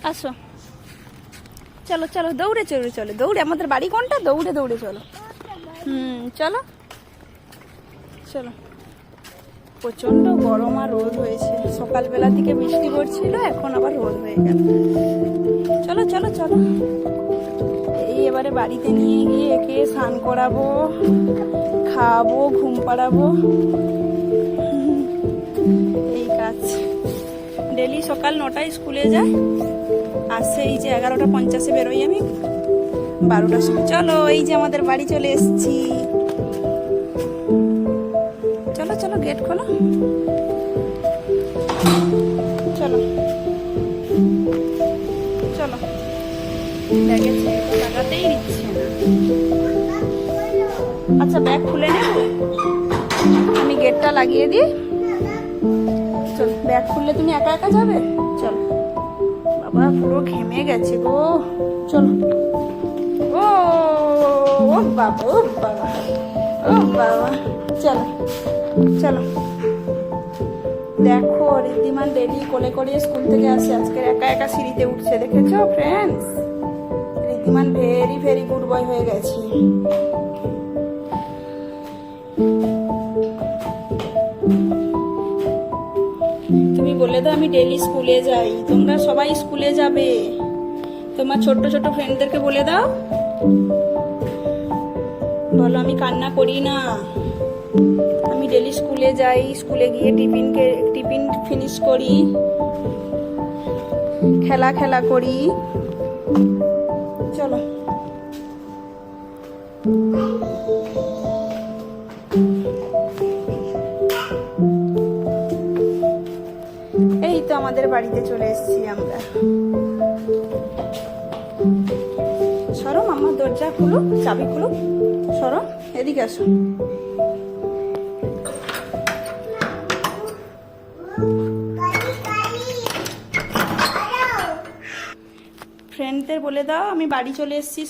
আসো, চলো চলো, দৌড়ে চলো, চলো দৌড়ে। আমাদের বাড়ি কোনটা? দৌড়ে দৌড়ে চলো। চলো চলো। প্রচন্ড গরম আর রোদ হয়েছে। সকালবেলা থেকে বৃষ্টি পড়ছিল, এখন আবার রোদ হয়ে গেল। চলো চলো চলো। এই এবারে বাড়িতে নিয়ে গিয়ে একে স্নান করাবো, খাওয়াবো, ঘুম পাড়াবো, এই কাজ। ডেলি সকাল 9টায় স্কুলে যায়, আসছে এই যে 11টা 50-এ বেরোই আমি, 12টার সময়। চলো, এই যে আমাদের বাড়ি চলে এসছি। চলো চলো, গেট খোলো। চলো চলো। ব্যাগের ছেলেটা লাগাতেই দিচ্ছে না। আচ্ছা, ব্যাগ খুলে নেব, আমি গেটটা লাগিয়ে দিই। চল, ব্যাগ খুললে তুমি একা একা যাবে? চল। বাবা পুরো ঘেমে গেছে গো। চলো। ও ও বাবা, ও বাবা, ও বাবা। চলো চলো। দেখো, ঋদ্ধিমান ডেলি কোলে করে স্কুল থেকে আসে, আজকে একা একা সিঁড়িতে উঠছে, দেখেছো friends? Riddhiman very very good boy হয়ে গেছে। তুমি বলে দাও আমি ডেলি স্কুলে যাই, তোমরা সবাই স্কুলে যাবে। তোমার ছোট ছোট ফ্রেন্ডদেরকে বলে দাও, বলো আমি কান্না করি না, আমি ডেলি স্কুলে যাই, স্কুলে গিয়ে টিফিন ফিনিশ করি, খেলা খেলা করি। চলো। এই তো আমাদের বাড়িতে চলে এসেছি আমরা। সরো, মাম্মা দরজা খুলো, চাবি খুলো, সরো, এদিকে আসো। ফ্রেন্ডদের বলে দাও আমি বাড়ি চলে এসেছি।